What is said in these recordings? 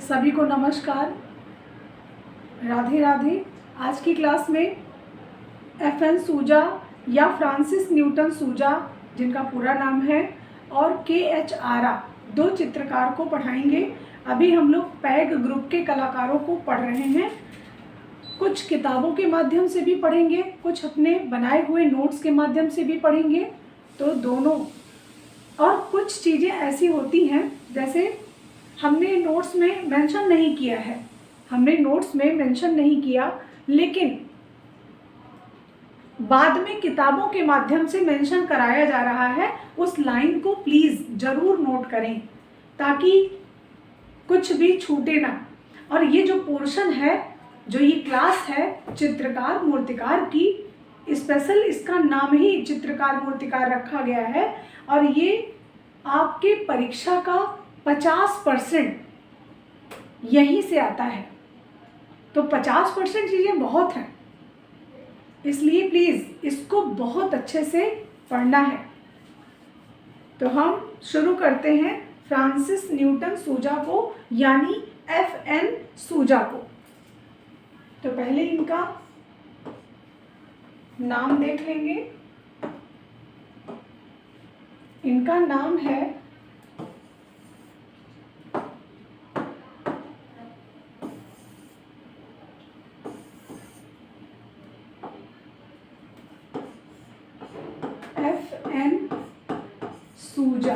सभी को नमस्कार, राधे राधे। आज की क्लास में एफएन सूजा या फ्रांसिस न्यूटन सूजा, जिनका पूरा नाम है, और केएच आरा, दो चित्रकार को पढ़ाएंगे। अभी हम लोग पैग ग्रुप के कलाकारों को पढ़ रहे हैं। कुछ किताबों के माध्यम से भी पढ़ेंगे, कुछ अपने बनाए हुए नोट्स के माध्यम से भी पढ़ेंगे। तो दोनों, और कुछ चीज़ें ऐसी होती हैं जैसे हमने नोट्स में मेंशन नहीं किया है, लेकिन बाद में किताबों के माध्यम से मेंशन कराया जा रहा है। उस लाइन को प्लीज़ ज़रूर नोट करें ताकि कुछ भी छूटे ना। और ये जो पोर्शन है, जो ये क्लास है चित्रकार मूर्तिकार की, स्पेशल इसका नाम ही चित्रकार मूर्तिकार रखा गया है। और ये आपके परीक्षा का 50% यहीं से आता है। तो 50% चीज़ें बहुत हैं, इसलिए प्लीज़ इसको बहुत अच्छे से पढ़ना है। तो हम शुरू करते हैं फ्रांसिस न्यूटन सूजा को, यानी एफएन सूजा को। तो पहले इनका नाम देख लेंगे। इनका नाम है एफएन सूजा।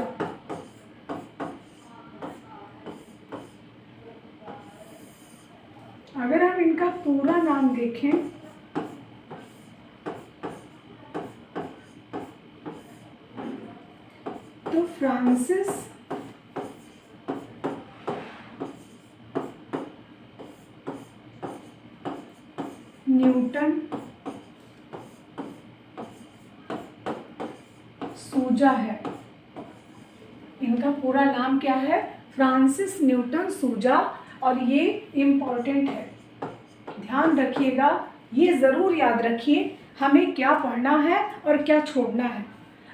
अगर हम इनका पूरा नाम देखें तो फ्रांसिस न्यूटन सूजा है। इनका पूरा नाम क्या है? फ्रांसिस न्यूटन सूजा। और ये इम्पॉर्टेंट है, ध्यान रखिएगा, ये ज़रूर याद रखिए हमें क्या पढ़ना है और क्या छोड़ना है,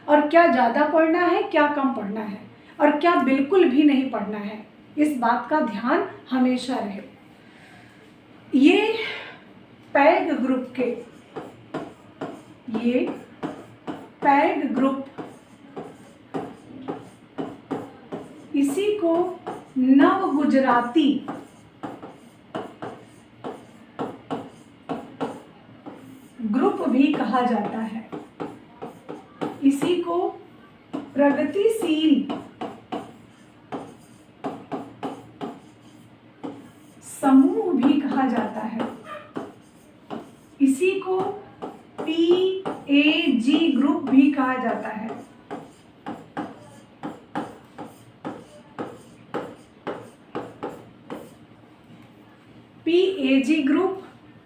और क्या ज़्यादा पढ़ना है, क्या कम पढ़ना है, और क्या बिल्कुल भी नहीं पढ़ना है। इस बात का ध्यान हमेशा रहे। ये पैग ग्रुप, इसी को नव गुजराती ग्रुप भी कहा जाता है। इसी को प्रगतिशील समूह भी कहा जाता है। इसी को PAG ग्रुप भी कहा जाता है। PAG ग्रुप,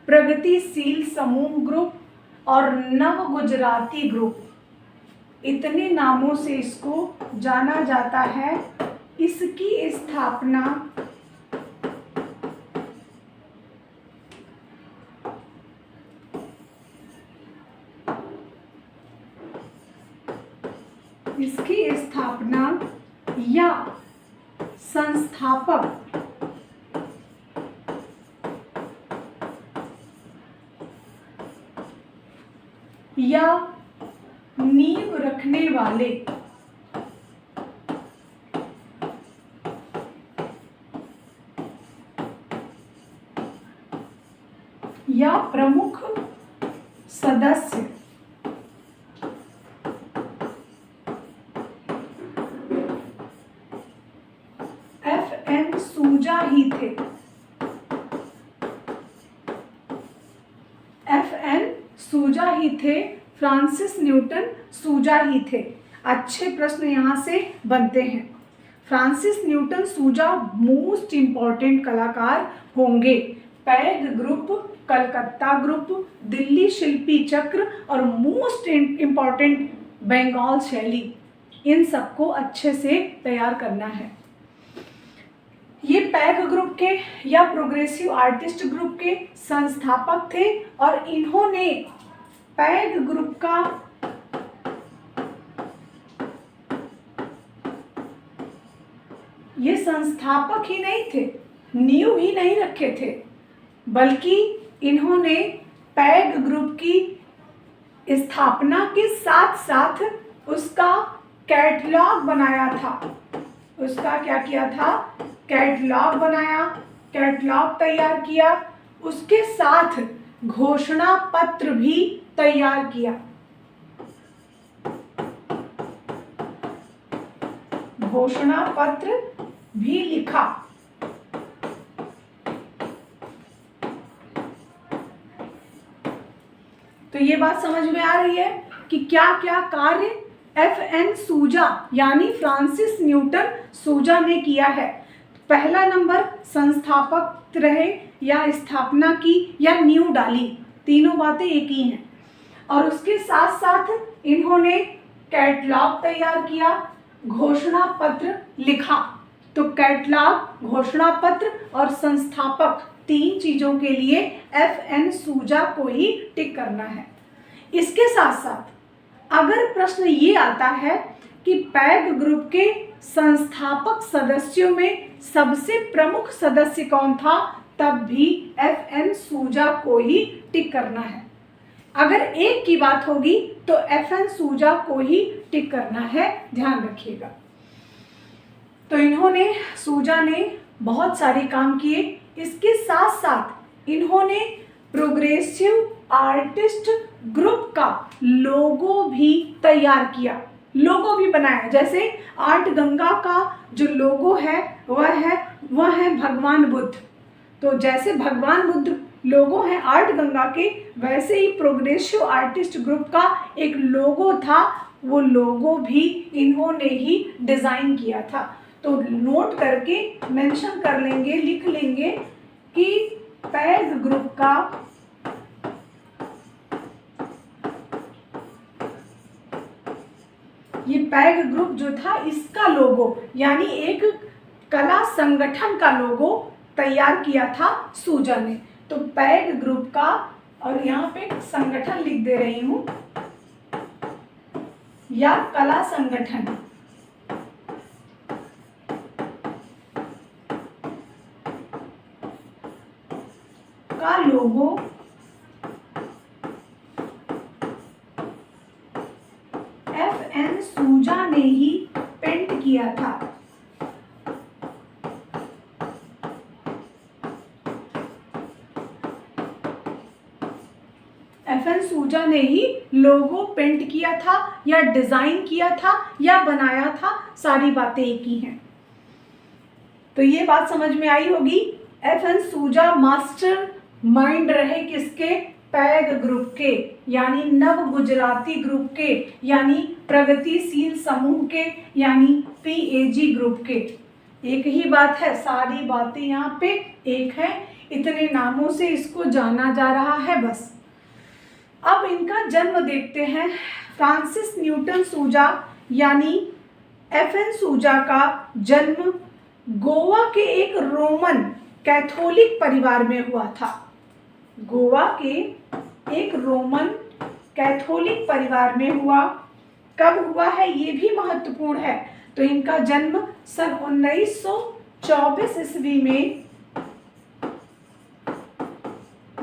प्रगतिशील समूह ग्रुप और नव गुजराती ग्रुप, इतने नामों से इसको जाना जाता है। इसकी स्थापना या संस्थापक या नींव रखने वाले या प्रमुख सदस्य एफएन सूजा ही थे। एफएन सूजा ही थे, फ्रांसिस न्यूटन सूजा ही थे। अच्छे प्रश्न यहाँ से बनते हैं। फ्रांसिस न्यूटन सूजा मोस्ट इम्पॉर्टेंट कलाकार होंगे। PAG group, Calcutta group, Delhi Shilpi Chakra और मोस्ट इम्पॉर्टेंट बंगाल शैली, इन सबको अच्छे से तैयार करना है। ये पैग ग्रुप के या प्रोग्रेसिव आर्टिस्ट ग्रुप के संस्थापक थे और इन्होंने पैग ग्रुप का ये संस्थापक ही नहीं थे, नींव ही नहीं रखे थे, बल्कि इन्होंने पैग ग्रुप की स्थापना के साथ साथ उसका कैटलॉग बनाया था। उसका क्या किया था? कैटलॉग बनाया, कैटलॉग तैयार किया, उसके साथ घोषणा पत्र भी तैयार किया। घोषणा पत्र भी लिखा। तो ये बात समझ में आ रही है कि क्या क्या कार्य FN सूजा यानी फ्रांसिस न्यूटन सूजा ने किया है। पहला नंबर संस्थापक रहे या स्थापना की या नींव डाली, तीनों बातें एक ही हैं। और उसके साथ साथ इन्होंने कैटलॉग तैयार किया, घोषणा पत्र लिखा। तो कैटलॉग, घोषणा पत्र और संस्थापक, तीन चीजों के लिए FN सूजा को ही टिक करना है। इसके साथ साथ अगर प्रश्न ये आता है कि पैग ग्रुप के संस्थापक सदस्यों में सबसे प्रमुख सदस्य कौन था, तब भी FN सूजा को ही टिक करना है। अगर एक की बात होगी तो FN सूजा को ही टिक करना है, ध्यान रखिएगा। तो इन्होंने, सूजा ने बहुत सारे काम किए। इसके साथ साथ इन्होंने प्रोग्रेसिव आर्टिस्ट ग्रुप का लोगो भी तैयार किया, लोगो भी बनाया। जैसे आर्ट गंगा का जो लोगो है वह है भगवान बुद्ध। तो जैसे भगवान बुद्ध लोगो है आर्ट गंगा के, वैसे ही प्रोग्रेसिव आर्टिस्ट ग्रुप का एक लोगो था, वो लोगो भी इन्होंने ही डिजाइन किया था। तो नोट करके मेंशन कर लेंगे, लिख लेंगे कि पैग ग्रुप का ये पैग ग्रुप जो था, इसका लोगो यानी एक कला संगठन का लोगो तैयार किया था सूजा ने। तो पैग ग्रुप का, और यहाँ पे संगठन लिख दे रही हूं, या कला संगठन का लोगो FN सूजा ने ही पेंट किया था। FN सूजा ने ही लोगो पेंट किया था या डिजाइन किया था या बनाया था, सारी बातें एक ही हैं। तो ये बात समझ में आई होगी। FN सूजा मास्टर माइंड रहे किसके? पैग ग्रुप के, यानी नव गुजराती ग्रुप के, यानी प्रगतिशील समूह के, यानी PAG ग्रुप के। एक ही बात है, सारी बातें यहाँ पे एक है, इतने नामों से इसको जाना जा रहा है बस। अब इनका जन्म देखते हैं। फ्रांसिस न्यूटन सूजा यानी FN सूजा का जन्म गोवा के एक रोमन कैथोलिक परिवार में हुआ था। गोवा के एक रोमन कैथोलिक परिवार में हुआ। कब हुआ है ये भी महत्वपूर्ण है। तो इनका जन्म सन 1924 ईस्वी में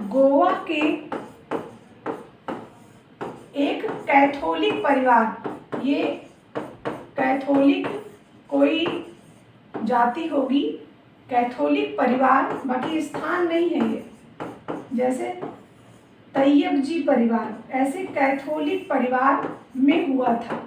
गोवा के एक कैथोलिक परिवार, ये कैथोलिक कोई जाति होगी, कैथोलिक परिवार, बाकी स्थान नहीं है ये, जैसे तैयब जी परिवार, ऐसे कैथोलिक परिवार में हुआ था।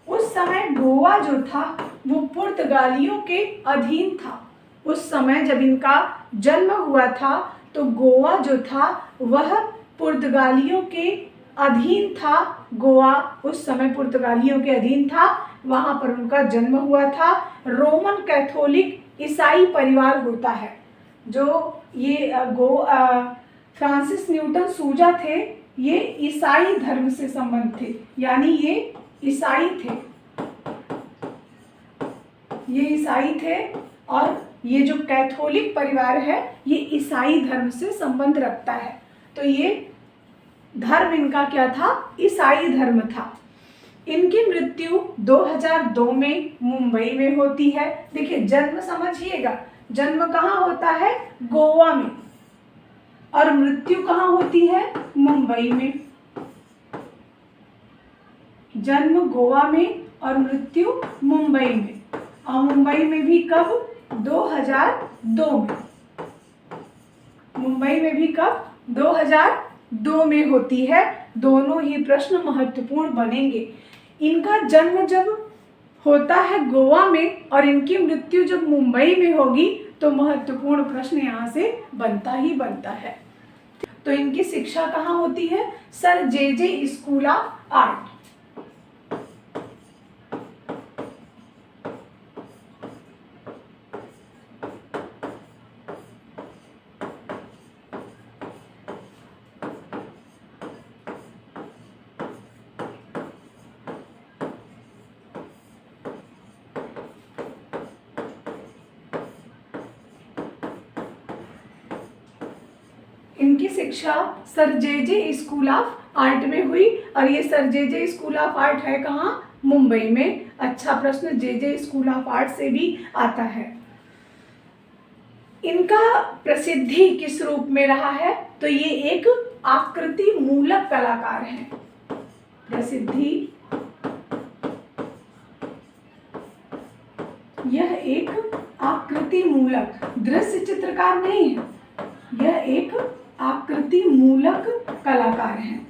उस समय गोवा जो था वो पुर्तगालियों के अधीन था। उस समय जब इनका जन्म हुआ था तो गोवा जो था वह पुर्तगालियों के अधीन था। गोवा उस समय पुर्तगालियों के अधीन था, वहां पर उनका जन्म हुआ था। रोमन कैथोलिक ईसाई परिवार होता है। जो ये फ्रांसिस न्यूटन सूजा थे, ये ईसाई धर्म से संबंध थे, यानी ये ईसाई थे, ये ईसाई थे। और ये जो कैथोलिक परिवार है ये ईसाई धर्म से संबंध रखता है। तो ये धर्म इनका क्या था? ईसाई धर्म था। इनकी मृत्यु 2002 में मुंबई में होती है। देखिए जन्म समझिएगा, जन्म कहाँ होता है? गोवा में, और मृत्यु कहाँ होती है? मुंबई में। जन्म गोवा में और मृत्यु मुंबई में, और मुंबई में भी कब? 2002 में। मुंबई में भी कब? 2002 में होती है। दोनों ही प्रश्न महत्वपूर्ण बनेंगे। इनका जन्म जब होता है गोवा में और इनकी मृत्यु जब मुंबई में होगी तो महत्वपूर्ण प्रश्न यहाँ से बनता ही बनता है। तो इनकी शिक्षा कहाँ होती है? Sir J school of art. इनकी शिक्षा sir J school of art में हुई, और ये sir J school of art है कहाँ? मुंबई में। अच्छा प्रश्न जे स्कूल ऑफ आर्ट से भी आता है। इनका प्रसिद्धि किस रूप में रहा है? तो ये एक आकृति मूलक कलाकार हैं। प्रसिद्धि, यह एक आकृति मूलक, दृश्य चित्रकार नहीं है, यह एक आकृति मूलक कलाकार हैं।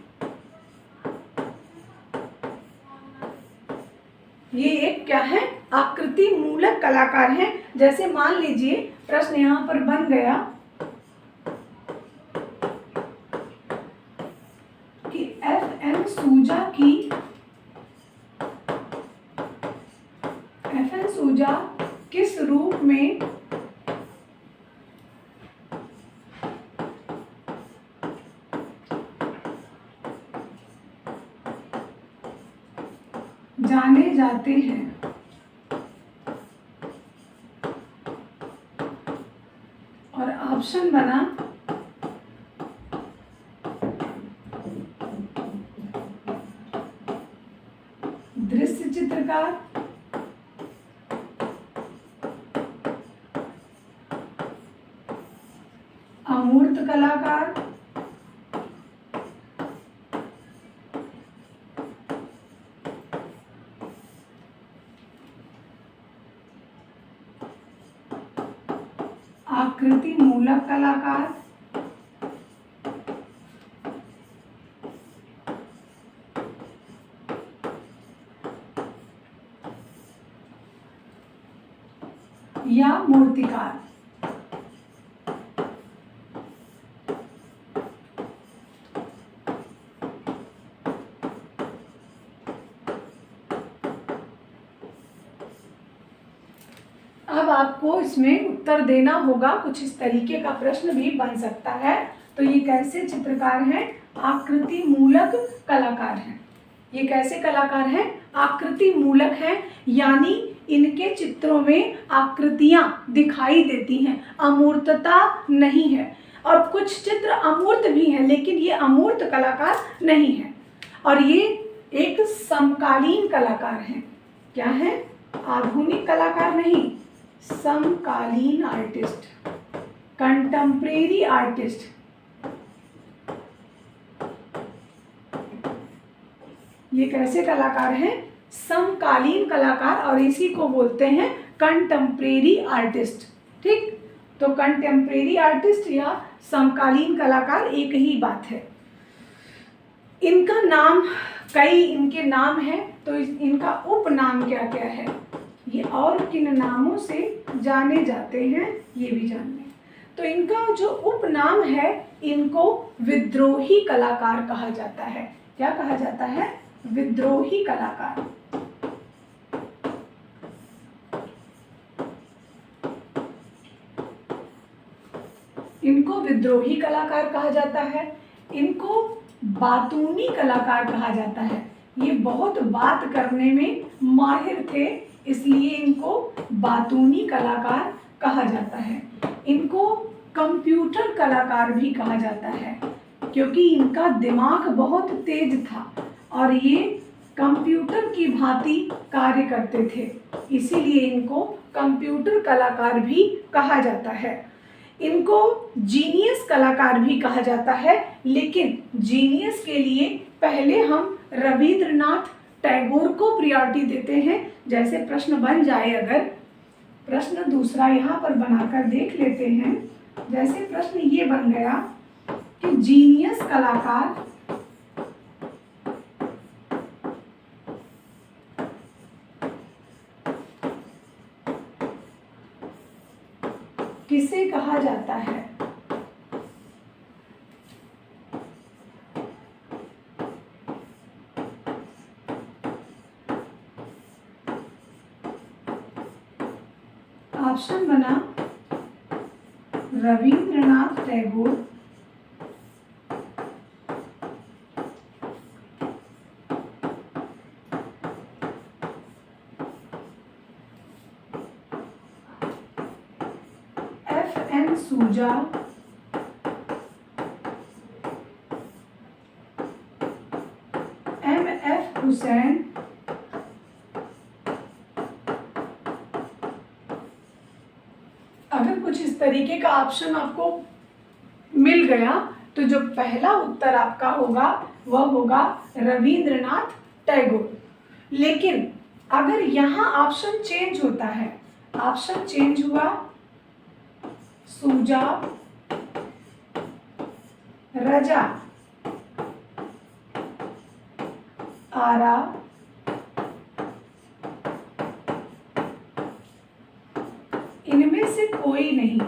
ये एक क्या है? आकृति मूलक कलाकार हैं। जैसे मान लीजिए प्रश्न यहाँ पर बन गया कि एफ.एन. सूजा किस रूप में जाने जाते हैं? और ऑप्शन बना दृश्य चित्रकार, अमूर्त कलाकार, आकृति मूलक कलाकार, या मूर्तिकार। अब आपको इसमें उत्तर देना होगा। कुछ इस तरीके का प्रश्न भी बन सकता है। तो ये कैसे चित्रकार हैं? आकृति मूलक कलाकार हैं। ये कैसे कलाकार हैं? आकृति मूलक हैं, यानी इनके चित्रों में आकृतियां दिखाई देती हैं, अमूर्तता नहीं है। और कुछ चित्र अमूर्त भी हैं, लेकिन ये अमूर्त कलाकार नहीं है। और ये एक समकालीन कलाकार हैं। क्या है? आधुनिक कलाकार नहीं, समकालीन आर्टिस्ट, कंटेम्प्रेरी आर्टिस्ट। ये कैसे कलाकार हैं? समकालीन कलाकार, और इसी को बोलते हैं कंटेम्प्रेरी आर्टिस्ट। ठीक, तो कंटेम्प्रेरी आर्टिस्ट या समकालीन कलाकार एक ही बात है। इनका नाम, कई इनके नाम हैं, तो इनका उपनाम क्या क्या है, ये और किन नामों से जाने जाते हैं, ये भी जान लें। तो इनका जो उपनाम है, इनको विद्रोही कलाकार कहा जाता है। क्या कहा जाता है? विद्रोही कलाकार। इनको विद्रोही कलाकार कहा जाता है। इनको बातूनी कलाकार कहा जाता है। ये बहुत बात करने में माहिर थे, इसलिए इनको बातूनी कलाकार कहा जाता है। इनको कंप्यूटर कलाकार भी कहा जाता है, क्योंकि इनका दिमाग बहुत तेज था और ये कंप्यूटर की भांति कार्य करते थे, इसीलिए इनको कंप्यूटर कलाकार भी कहा जाता है। इनको जीनियस कलाकार भी कहा जाता है, लेकिन जीनियस के लिए पहले हम रविंद्रनाथ टैगोर को प्रायोरिटी देते हैं। जैसे प्रश्न बन जाए, अगर प्रश्न दूसरा यहाँ पर बनाकर देख लेते हैं। जैसे प्रश्न ये बन गया कि जीनियस कलाकार किसे कहा जाता है? ऑप्शन बना रविंद्रनाथ टैगोर, F.N. सूजा, M.F. हुसैन, अगर कुछ इस तरीके का ऑप्शन आपको मिल गया तो जो पहला उत्तर आपका होगा वह होगा रविंद्रनाथ टैगोर। लेकिन अगर यहाँ ऑप्शन चेंज होता है, ऑप्शन चेंज हुआ, सूजा, रजा, आरा, इनमें से कोई नहीं,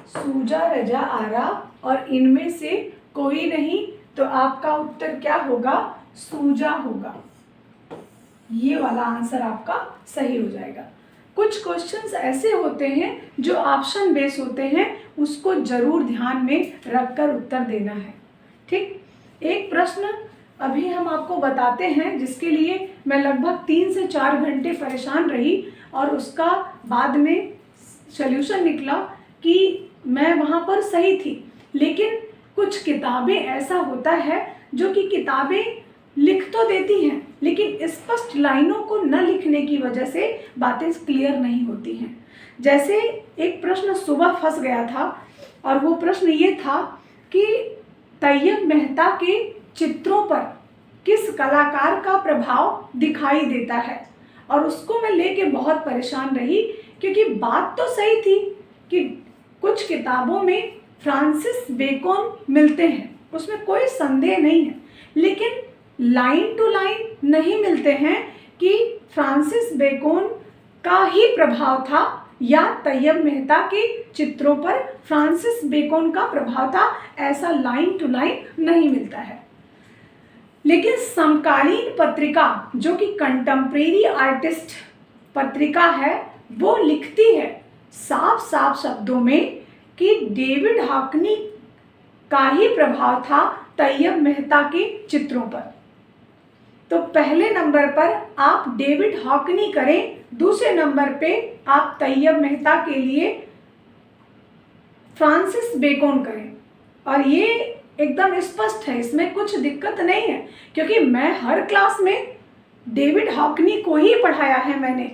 सूजा, रजा, आरा और इनमें से कोई नहीं, तो आपका उत्तर क्या होगा? सूजा होगा। ये वाला आंसर आपका सही हो जाएगा। कुछ क्वेश्चंस ऐसे होते हैं जो ऑप्शन बेस होते हैं, उसको जरूर ध्यान में रखकर उत्तर देना है। ठीक, एक प्रश्न अभी हम आपको बताते हैं जिसके लिए मैं लगभग 3 से 4 घंटे परेशान रही और उसका बाद में सॉल्यूशन निकला कि मैं वहाँ पर सही थी। लेकिन कुछ किताबें ऐसा होता है जो कि किताबें लिख तो देती हैं, लेकिन स्पष्ट लाइनों को न लिखने की वजह से बातें क्लियर नहीं होती हैं। जैसे एक प्रश्न सुबह फंस गया था और वो प्रश्न ये था कि तैयब मेहता के चित्रों पर किस कलाकार का प्रभाव दिखाई देता है, और उसको मैं लेके बहुत परेशान रही क्योंकि बात तो सही थी कि कुछ किताबों में फ्रांसिस बेकन मिलते हैं, उसमें कोई संदेह नहीं है, लेकिन लाइन टू लाइन नहीं मिलते हैं कि फ्रांसिस बेकन का ही प्रभाव था या तैयब मेहता के चित्रों पर फ्रांसिस बेकन का प्रभाव था, ऐसा लाइन टू लाइन नहीं मिलता है। लेकिन समकालीन पत्रिका जो कि कंटेम्प्रेरी आर्टिस्ट पत्रिका है, वो लिखती है साफ साफ शब्दों में कि डेविड हॉकनी का ही प्रभाव था तैयब मेहता के चित्रों पर। तो पहले नंबर पर आप डेविड हॉकनी करें, दूसरे नंबर पे आप तैयब मेहता के लिए फ्रांसिस बेकन करें। और ये एकदम स्पष्ट है, इसमें कुछ दिक्कत नहीं है, क्योंकि मैं हर क्लास में डेविड हॉकनी को ही पढ़ाया है मैंने।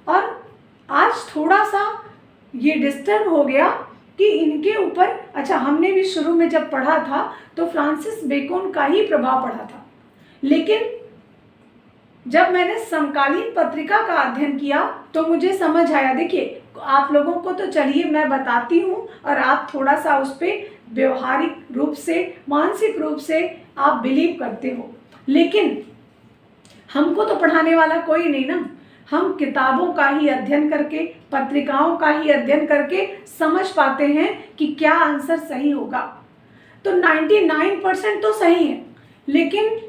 और आज थोड़ा सा ये डिस्टर्ब हो गया कि इनके ऊपर, अच्छा हमने भी शुरू में जब पढ़ा था तो फ्रांसिस बेकन का ही प्रभाव पढ़ा था, लेकिन जब मैंने समकालीन पत्रिका का अध्ययन किया तो मुझे समझ आया। देखिए, आप लोगों को तो चलिए मैं बताती हूँ और आप थोड़ा सा उस पर व्यवहारिक रूप से, मानसिक रूप से आप बिलीव करते हो, लेकिन हमको तो पढ़ाने वाला कोई नहीं ना। हम किताबों का ही अध्ययन करके, पत्रिकाओं का ही अध्ययन करके समझ पाते हैं कि क्या आंसर सही होगा। तो 99% तो सही है, लेकिन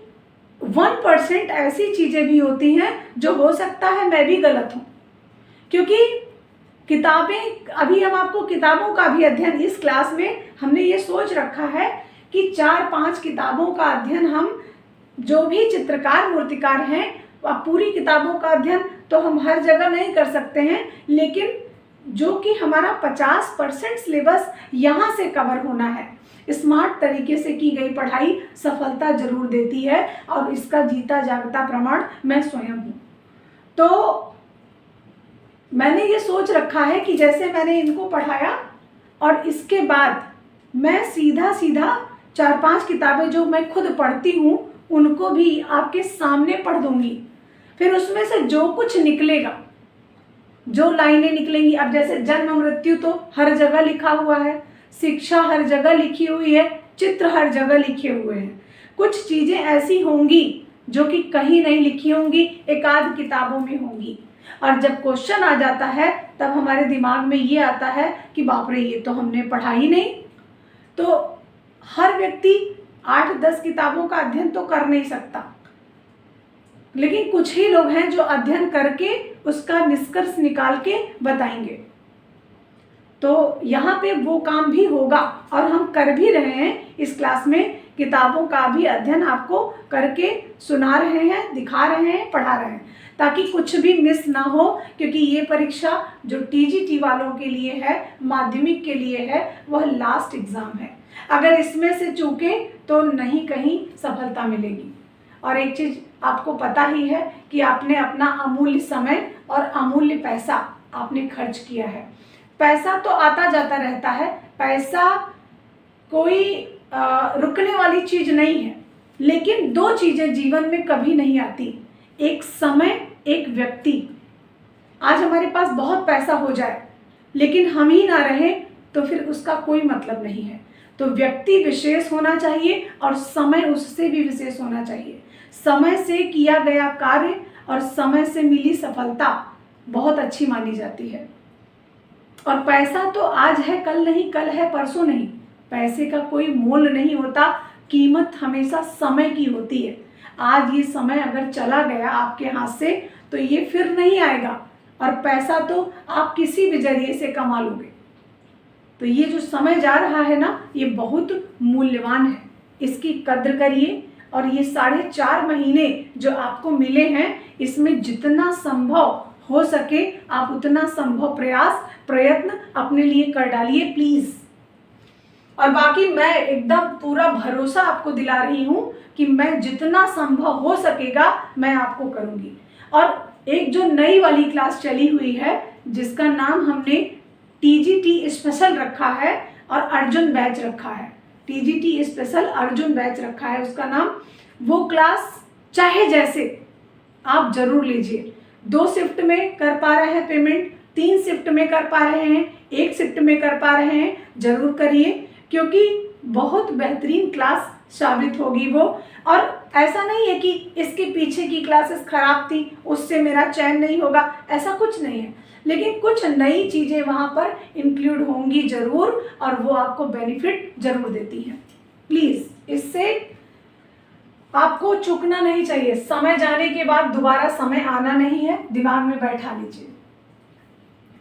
1% ऐसी चीज़ें भी होती हैं जो हो सकता है मैं भी गलत हूँ, क्योंकि किताबें, अभी हम आपको किताबों का भी अध्ययन इस क्लास में हमने ये सोच रखा है कि 4-5 किताबों का अध्ययन हम, जो भी चित्रकार मूर्तिकार हैं, पूरी किताबों का अध्ययन तो हम हर जगह नहीं कर सकते हैं, लेकिन जो कि हमारा 50% सिलेबस यहाँ से कवर होना है। स्मार्ट तरीके से की गई पढ़ाई सफलता जरूर देती है और इसका जीता जागता प्रमाण मैं स्वयं हूँ। तो मैंने ये सोच रखा है कि जैसे मैंने इनको पढ़ाया और इसके बाद मैं सीधा 4-5 किताबें जो मैं खुद पढ़ती हूँ उनको भी आपके सामने पढ़ दूंगी। फिर उसमें से जो कुछ निकलेगा, जो लाइनें निकलेंगी, अब जैसे जन्म मृत्यु तो हर जगह लिखा हुआ है, शिक्षा हर जगह लिखी हुई है, चित्र हर जगह लिखे हुए हैं। कुछ चीज़ें ऐसी होंगी जो कि कहीं नहीं लिखी होंगी, एक आध किताबों में होंगी। और जब क्वेश्चन आ जाता है तब हमारे दिमाग में ये आता है कि बाप रे, ये तो हमने पढ़ा ही नहीं। तो हर व्यक्ति 8-10 किताबों का अध्ययन तो कर नहीं सकता, लेकिन कुछ ही लोग हैं जो अध्ययन करके उसका निष्कर्ष निकाल के बताएंगे। तो यहाँ पे वो काम भी होगा और हम कर भी रहे हैं। इस क्लास में किताबों का भी अध्ययन आपको करके सुना रहे हैं, दिखा रहे हैं, पढ़ा रहे हैं, ताकि कुछ भी मिस ना हो। क्योंकि ये परीक्षा जो टीजीटी वालों के लिए है, माध्यमिक के लिए है, वह लास्ट एग्ज़ाम है। अगर इसमें से चूके तो नहीं कहीं सफलता मिलेगी। और एक चीज़ आपको पता ही है कि आपने अपना अमूल्य समय और अमूल्य पैसा आपने खर्च किया है। पैसा तो आता जाता रहता है, पैसा कोई रुकने वाली चीज़ नहीं है, लेकिन 2 चीज़ें जीवन में कभी नहीं आती, एक समय, एक व्यक्ति। आज हमारे पास बहुत पैसा हो जाए लेकिन हम ही ना रहें तो फिर उसका कोई मतलब नहीं है। तो व्यक्ति विशेष होना चाहिए और समय उससे भी विशेष होना चाहिए। समय से किया गया कार्य और समय से मिली सफलता बहुत अच्छी मानी जाती है। और पैसा तो आज है, कल नहीं, कल है, परसों नहीं। पैसे का कोई मोल नहीं होता, कीमत हमेशा समय की होती है। आज ये समय अगर चला गया आपके हाथ से तो ये फिर नहीं आएगा, और पैसा तो आप किसी भी जरिए से कमा लोगे। तो ये जो समय जा रहा है ना, ये बहुत मूल्यवान है, इसकी कद्र करिए। और ये 4.5 महीने जो आपको मिले हैं, इसमें जितना संभव हो सके आप उतना संभव प्रयत्न अपने लिए कर डालिए प्लीज़। और बाकी मैं एकदम पूरा भरोसा आपको दिला रही हूँ कि मैं जितना संभव हो सकेगा मैं आपको करूँगी। और एक जो नई वाली क्लास चली हुई है जिसका नाम हमने टीजीटी स्पेशल रखा है और अर्जुन बैच रखा है, टीजीटी स्पेशल अर्जुन बैच रखा है उसका नाम। वो क्लास चाहे जैसे आप जरूर लीजिए। 2 शिफ्ट में कर पा रहे हैं पेमेंट, 3 शिफ्ट में कर पा रहे हैं, 1 शिफ्ट में कर पा रहे हैं, जरूर करिए, क्योंकि बहुत बेहतरीन क्लास साबित होगी वो। और ऐसा नहीं है कि इसके पीछे की क्लासेस खराब थी उससे मेरा चयन नहीं होगा, ऐसा कुछ नहीं है। लेकिन कुछ नई चीज़ें वहाँ पर इंक्लूड होंगी ज़रूर, और वो आपको बेनिफिट ज़रूर देती हैं। प्लीज़ इससे आपको चूकना नहीं चाहिए। समय जाने के बाद दोबारा समय आना नहीं है, दिमाग में बैठा लीजिए।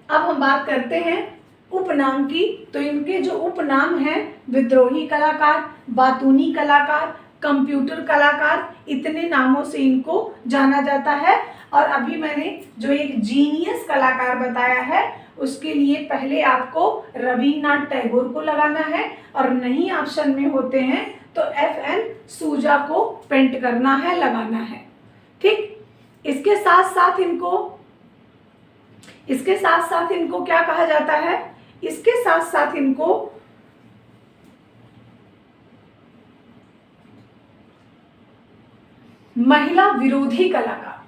अब हम बात करते हैं उपनाम की। तो इनके जो उपनाम हैं, विद्रोही कलाकार, बातूनी कलाकार, कंप्यूटर कलाकार, इतने नामों से इनको जाना जाता है। और अभी मैंने जो एक जीनियस कलाकार बताया है उसके लिए पहले आपको रविन्द्रनाथ टैगोर को लगाना है, और नहीं ऑप्शन में होते हैं तो FN सूजा को पेंट करना है, लगाना है। ठीक, इसके साथ साथ इनको क्या कहा जाता है? इसके साथ साथ इनको महिला विरोधी कलाकार,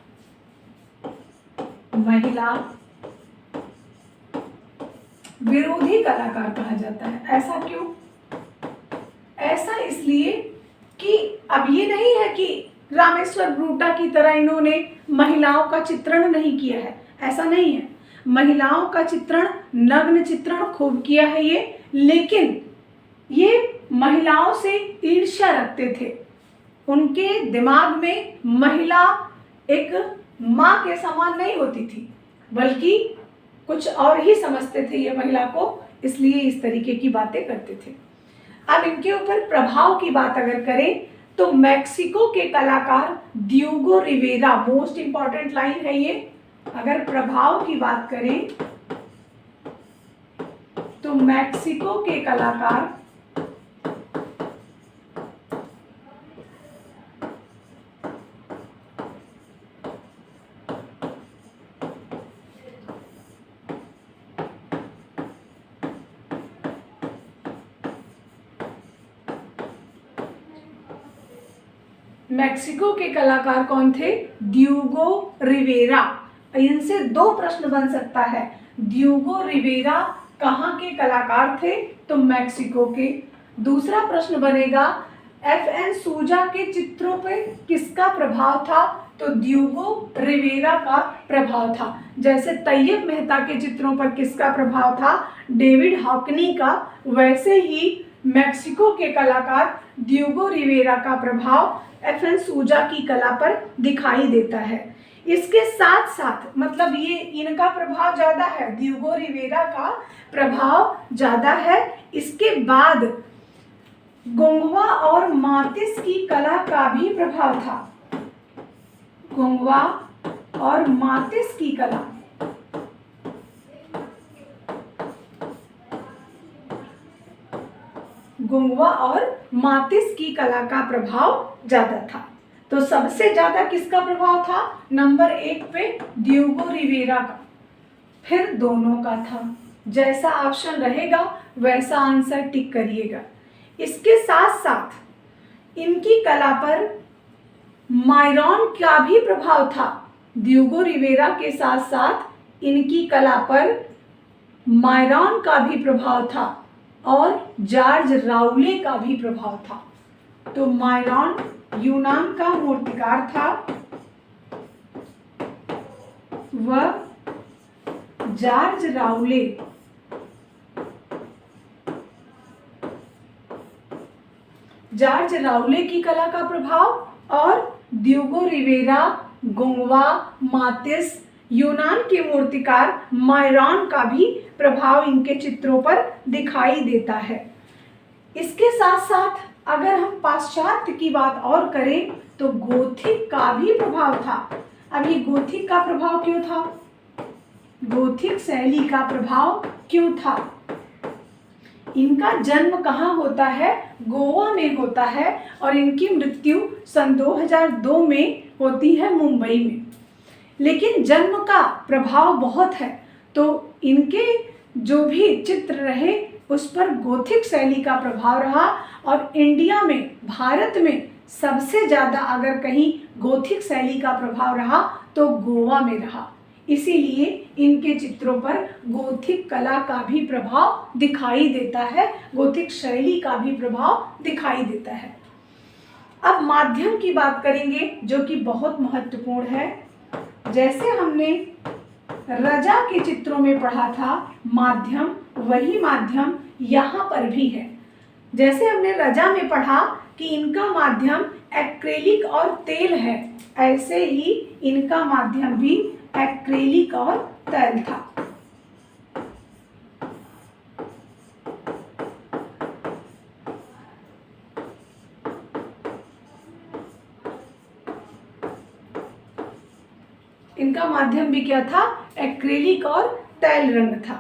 महिला विरोधी कलाकार कहा जाता है। ऐसा क्यों? ऐसा इसलिए कि अब ये नहीं है कि रामेश्वर ब्रूटा की तरह इन्होंने महिलाओं का चित्रण नहीं किया है, ऐसा नहीं है। महिलाओं का चित्रण, नग्न चित्रण खूब किया है ये, लेकिन ये महिलाओं से ईर्ष्या रखते थे। उनके दिमाग में महिला एक माँ के समान नहीं होती थी, बल्कि कुछ और ही समझते थे ये महिला को, इसलिए इस तरीके की बातें करते थे। अब इनके ऊपर प्रभाव की बात अगर करें तो मैक्सिको के कलाकार Diego Rivera, most important line है ये। अगर प्रभाव की बात करें तो मैक्सिको के कलाकार मैक्सिको के कलाकार कौन थे? ड्यूगो रिवेरा। इनसे दो प्रश्न बन सकता है। ड्यूगो रिवेरा कहाँ के कलाकार थे? तो मैक्सिको के। दूसरा प्रश्न बनेगा FN सूजा के चित्रों पे किसका प्रभाव था? तो ड्यूगो रिवेरा का प्रभाव था। जैसे तैयब मेहता के चित्रों पर किसका प्रभाव था? डेविड हॉकनी का। वैसे ही मैक्सिको के कलाकार ड्यूगो रिवेरा का प्रभाव FN सूजा की कला पर दिखाई देता है। इसके साथ साथ मतलब ये इनका प्रभाव ज्यादा है, ड्यूगो रिवेरा का प्रभाव ज्यादा है। इसके बाद गोंगवा और मातिस की कला का भी प्रभाव था। गोंगवा और मातिस की कला, गोंगवा और मातिस की कला का प्रभाव ज्यादा था। तो सबसे ज्यादा किसका प्रभाव था? नंबर 1 पे ड्यूगो रिवेरा का, फिर दोनों का था। जैसा ऑप्शन रहेगा वैसा आंसर टिक करिएगा। इसके साथ साथ इनकी कला पर मायरॉन का भी प्रभाव था। ड्यूगो रिवेरा के साथ साथ इनकी कला पर मायरॉन का भी प्रभाव था और जॉर्ज राउले का भी प्रभाव था। तो मायरॉन यूनान का मूर्तिकार था, वह जॉर्ज राउले की कला का प्रभाव और ड्यूगो रिवेरा, गोंगवा, मातिस, यूनान के मूर्तिकार मायरॉन का भी प्रभाव इनके चित्रों पर दिखाई देता है। इसके साथ साथ अगर हम पाश्चात्य की बात और करें तो गोथिक का भी प्रभाव था। अब ये गोथिक का प्रभाव क्यों था? गोथिक शैली का प्रभाव क्यों था? इनका जन्म कहाँ होता है? गोवा में होता है और इनकी मृत्यु सन 2002 में होती है मुंबई में। लेकिन जन्म का प्रभाव बहुत है, तो इनके जो भी चित्र रहे उस पर गोथिक शैली का प्रभाव रहा और इंडिया में, भारत में सबसे ज़्यादा अगर कहीं गोथिक शैली का प्रभाव रहा तो गोवा में रहा। इसीलिए इनके चित्रों पर गोथिक कला का भी प्रभाव दिखाई देता है, गोथिक शैली का भी प्रभाव दिखाई देता है। अब माध्यम की बात करेंगे जो कि बहुत महत्वपूर्ण है। जैसे हमने रजा के चित्रों में पढ़ा था माध्यम, वही माध्यम यहाँ पर भी है। जैसे हमने रजा में पढ़ा कि इनका माध्यम एक्रेलिक और तेल है, ऐसे ही इनका माध्यम भी एक्रेलिक और तेल था। इनका माध्यम भी क्या था? एक्रेलिक और तेल रंग था।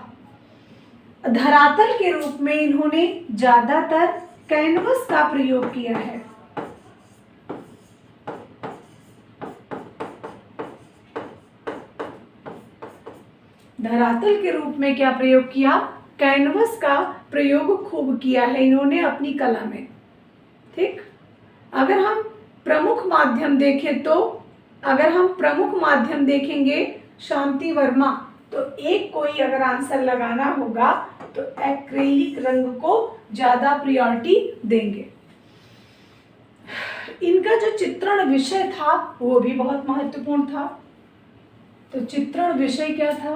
धरातल के रूप में इन्होंने ज्यादातर कैनवस का प्रयोग किया है। धरातल के रूप में क्या प्रयोग किया? कैनवस का प्रयोग खूब किया है इन्होंने अपनी कला में। ठीक, अगर हम प्रमुख माध्यम देखें तो अगर हम प्रमुख माध्यम देखेंगे शांति वर्मा, तो एक कोई अगर आंसर लगाना होगा तो एक्रेलिक रंग को ज्यादा प्रायोरिटी देंगे। इनका जो चित्रण विषय था वो भी बहुत महत्वपूर्ण था। तो चित्रण विषय क्या था?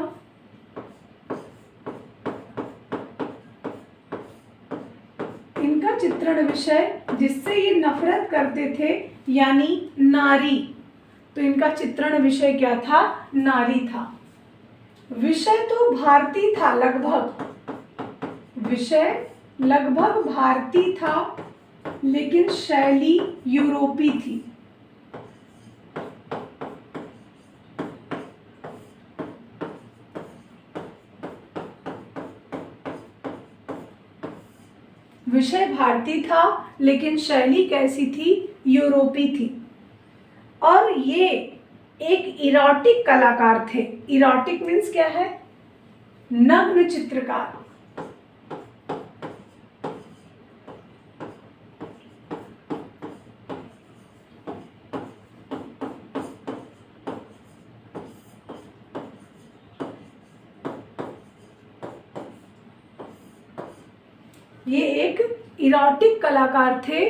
इनका चित्रण विषय जिससे ये नफरत करते थे यानी नारी, तो इनका चित्रण विषय क्या था? नारी था। विषय तो भारतीय था, विषय लगभग भारतीय था लेकिन शैली यूरोपीय थी। विषय भारतीय था लेकिन शैली कैसी थी, यूरोपी थी। और ये एक इरोटिक कलाकार थे। इरोटिक मीन्स क्या है, नग्न चित्रकार। ये एक इरोटिक कलाकार थे,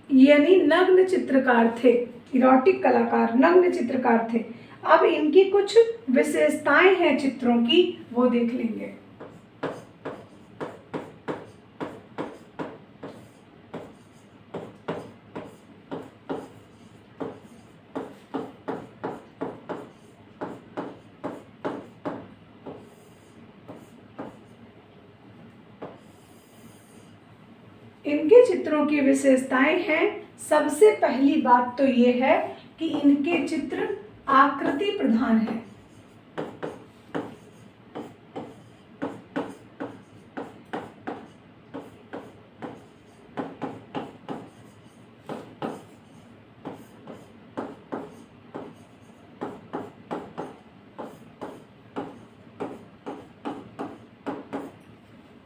यानी नग्न चित्रकार थे। इरोटिक कलाकार, नग्न चित्रकार थे। अब इनकी कुछ विशेषताएं हैं चित्रों की, वो देख लेंगे। इनके चित्रों की विशेषताएं हैं, सबसे पहली बात तो ये है कि इनके चित्र आकृति प्रधान है।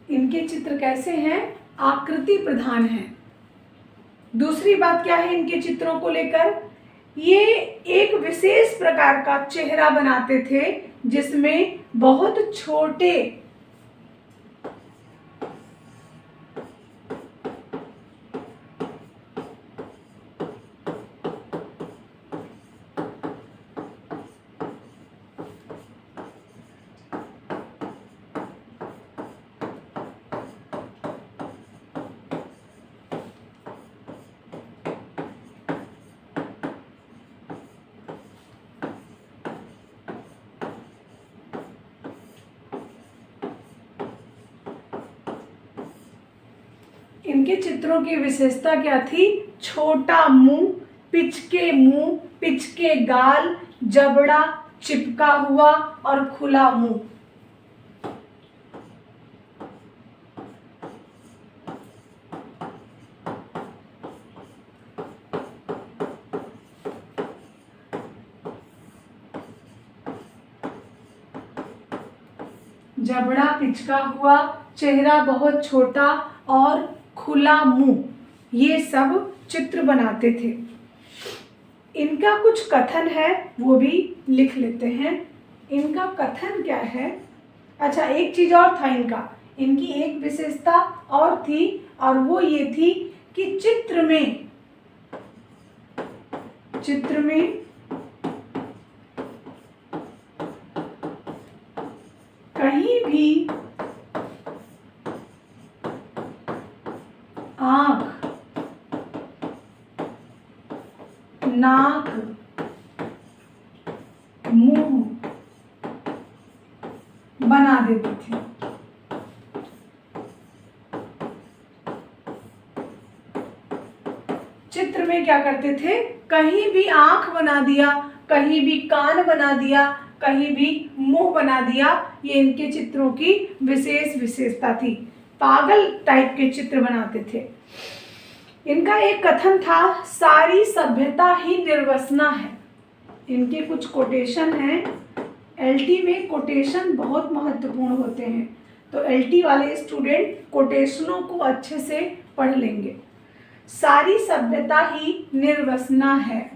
इनके चित्र कैसे हैं, आकृति प्रधान है। दूसरी बात क्या है इनके चित्रों को लेकर, ये एक विशेष प्रकार का चेहरा बनाते थे जिसमें बहुत छोटे इनके चित्रों की विशेषता क्या थी, छोटा मुंह, पिचके गाल, जबड़ा चिपका हुआ और खुला मुंह। जबड़ा पिचका हुआ, चेहरा बहुत छोटा और खुला मुंह, ये सब चित्र बनाते थे। इनका कुछ कथन है वो भी लिख लेते हैं। इनका कथन क्या है, अच्छा एक चीज और था इनकी एक विशेषता और थी, और वो ये थी कि चित्र में कहीं भी आँख, नाक, मुंह बना देते थे। चित्र में क्या करते थे, कहीं भी आँख बना दिया, कहीं भी कान बना दिया, कहीं भी मुंह बना दिया। ये इनके चित्रों की विशेष विशेषता थी। पागल टाइप के चित्र बनाते थे। इनका एक कथन था, सारी सभ्यता ही निर्वसना है। इनके कुछ कोटेशन हैं। एलटी में कोटेशन बहुत महत्वपूर्ण होते हैं, तो एलटी वाले स्टूडेंट कोटेशनों को अच्छे से पढ़ लेंगे। सारी सभ्यता ही निर्वसना है।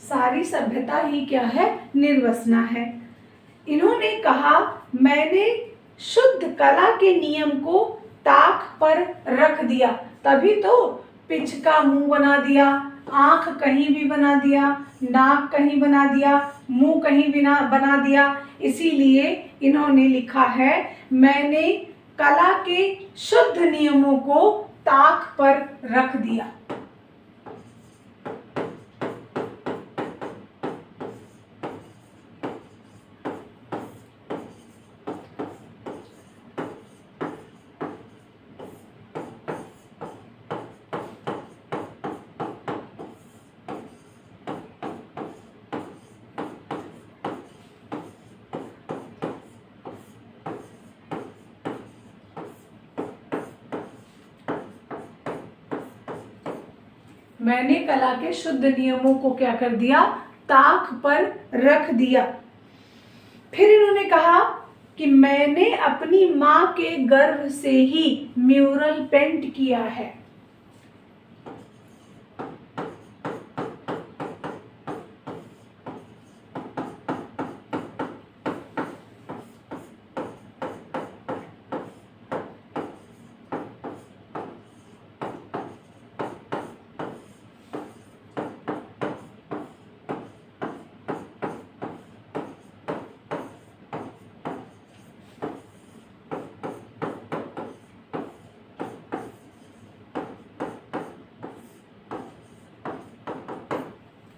सारी सभ्यता ही क्या है, निर्वसना है। इन्होंने कहा, मैंने शुद्ध कला के नियम को ताक पर रख दिया, तभी तो पिचका मुंह बना दिया, आंख कहीं भी बना दिया, नाक कहीं बना दिया, मुंह कहीं बिना बना दिया। इसीलिए इन्होंने लिखा है, मैंने कला के शुद्ध नियमों को ताक पर रख दिया। मैंने कला के शुद्ध नियमों को क्या कर दिया, ताक पर रख दिया। फिर इन्होंने कहा कि मैंने अपनी माँ के गर्भ से ही म्यूरल पेंट किया है।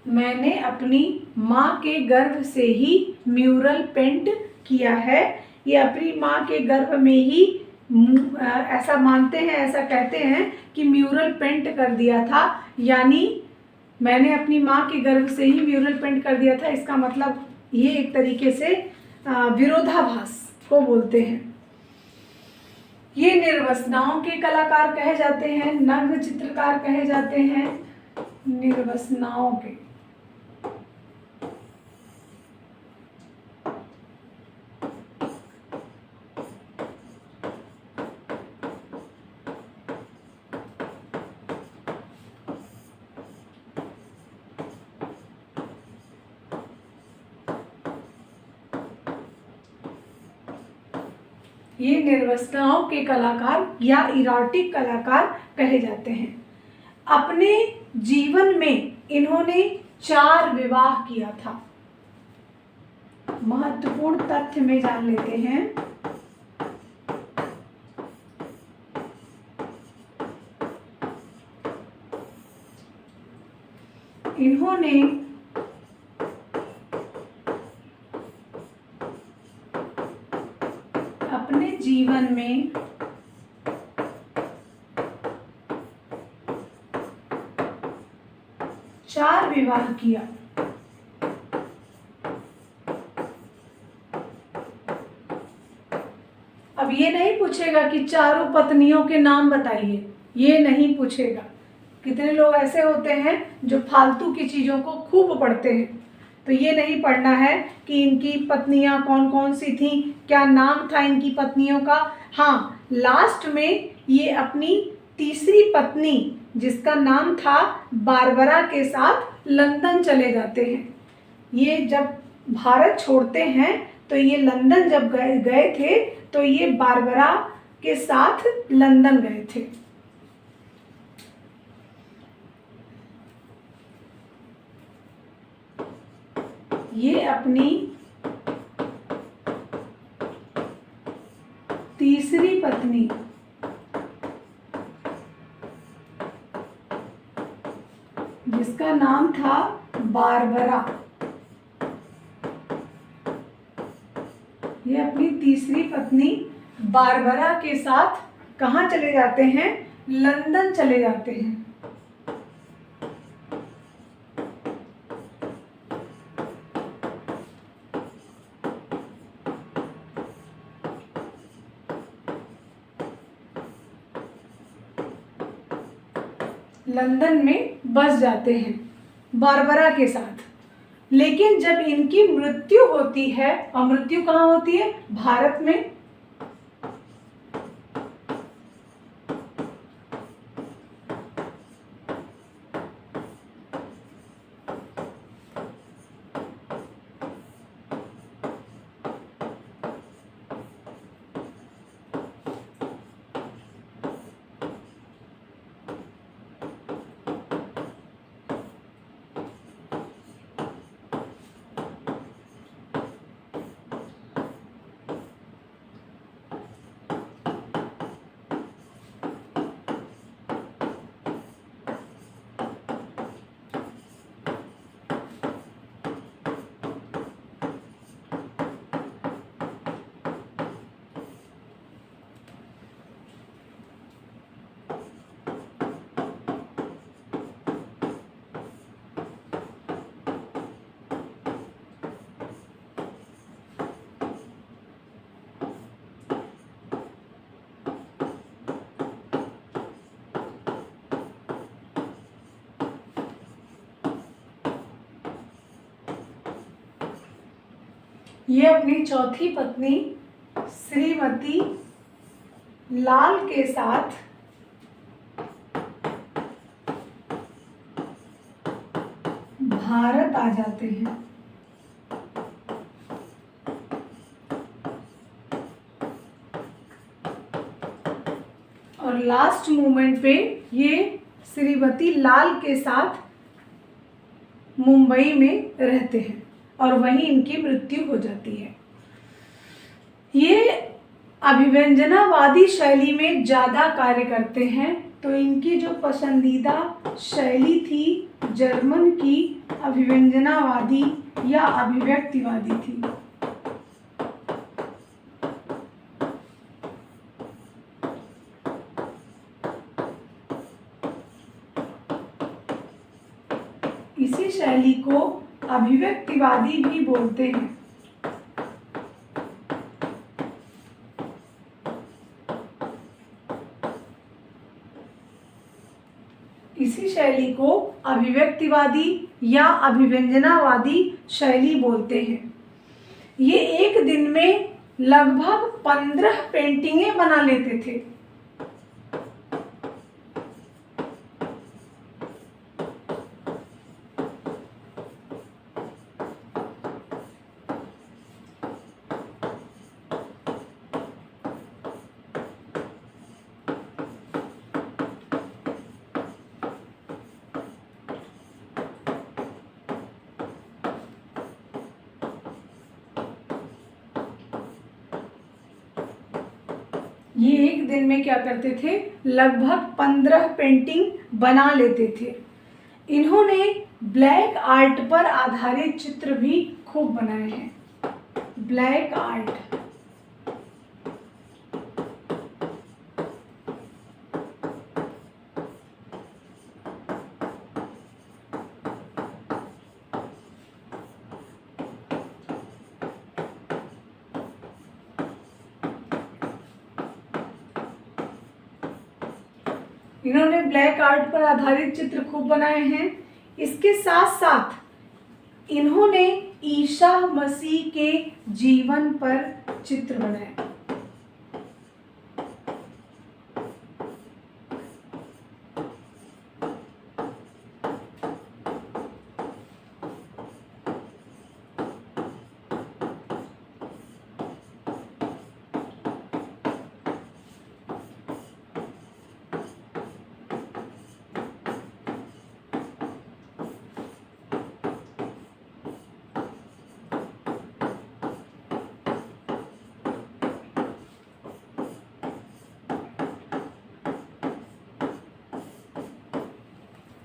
मैंने अपनी माँ के गर्भ से ही म्यूरल पेंट किया है। ये अपनी माँ के गर्भ में ही ऐसा मानते हैं, ऐसा कहते हैं कि म्यूरल पेंट कर दिया था। यानी मैंने अपनी माँ के गर्भ से ही म्यूरल पेंट कर दिया था, इसका मतलब ये एक तरीके से विरोधाभास को बोलते हैं। ये निर्वसनाओं के कलाकार कहे जाते हैं, नग्न चित्रकार कहे जाते हैं। निर्वसनाओं के ये निर्वसनाओं के कलाकार या इरोटिक कलाकार कहे जाते हैं। अपने जीवन में इन्होंने 4 विवाह किया था। महत्वपूर्ण तथ्य में जान लेते हैं। इन्होंने अपने जीवन में 4 विवाह किया। अब ये नहीं पूछेगा कि चारों पत्नियों के नाम बताइए, ये नहीं पूछेगा। कितने लोग ऐसे होते हैं जो फालतू की चीज़ों को खूब पढ़ते हैं, तो ये नहीं पढ़ना है कि इनकी पत्नियां कौन कौन सी थीं, क्या नाम था इनकी पत्नियों का। हाँ, लास्ट में ये अपनी तीसरी पत्नी जिसका नाम था बारबरा के साथ लंदन चले जाते हैं। ये जब भारत छोड़ते हैं तो ये लंदन जब गए थे तो ये बारबरा के साथ लंदन गए थे। ये अपनी तीसरी पत्नी जिसका नाम था बारबरा, ये अपनी तीसरी पत्नी बारबरा के साथ कहाँ चले जाते हैं, लंदन चले जाते हैं। लंदन में बस जाते हैं बारबरा के साथ। लेकिन जब इनकी मृत्यु होती है, और मृत्यु कहाँ होती है, भारत में, ये अपनी चौथी पत्नी श्रीमती लाल के साथ भारत आ जाते हैं। और लास्ट मोमेंट पे ये श्रीमती लाल के साथ मुंबई में रहते हैं और वहीं इनकी मृत्यु हो जाती है। ये अभिव्यंजनावादी शैली में ज़्यादा कार्य करते हैं, तो इनकी जो पसंदीदा शैली थी जर्मन की अभिव्यंजनावादी या अभिव्यक्तिवादी थी। इसी शैली को अभिव्यक्तिवादी भी बोलते हैं। इसी शैली को अभिव्यक्तिवादी या अभिव्यंजनावादी शैली बोलते हैं। ये एक दिन में लगभग 15 पेंटिंगें बना लेते थे। ये एक दिन में क्या करते थे, लगभग 15 पेंटिंग बना लेते थे। इन्होंने ब्लैक आर्ट पर आधारित चित्र भी खूब बनाए हैं। ब्लैक आर्ट, इन्होंने ब्लैक आर्ट पर आधारित चित्र खूब बनाए हैं। इसके साथ साथ इन्होंने ईसा मसीह के जीवन पर चित्र बनाए।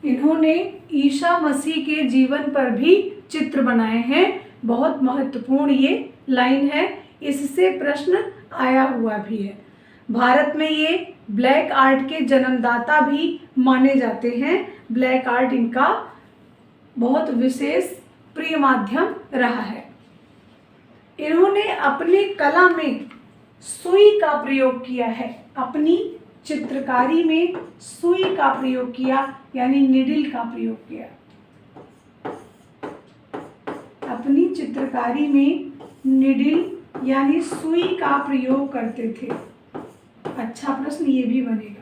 इन्होंने ईसा मसीह के जीवन पर भी चित्र बनाए हैं। बहुत महत्वपूर्ण ये लाइन है, इससे प्रश्न आया हुआ भी है। भारत में ये ब्लैक आर्ट के जन्मदाता भी माने जाते हैं। ब्लैक आर्ट इनका बहुत विशेष प्रिय माध्यम रहा है। इन्होंने अपनी कला में सुई का प्रयोग किया है। अपनी चित्रकारी में सुई का प्रयोग किया, यानी निडिल का प्रयोग किया। अपनी चित्रकारी में निडिल यानी सुई का प्रयोग करते थे। अच्छा प्रश्न ये भी बनेगा।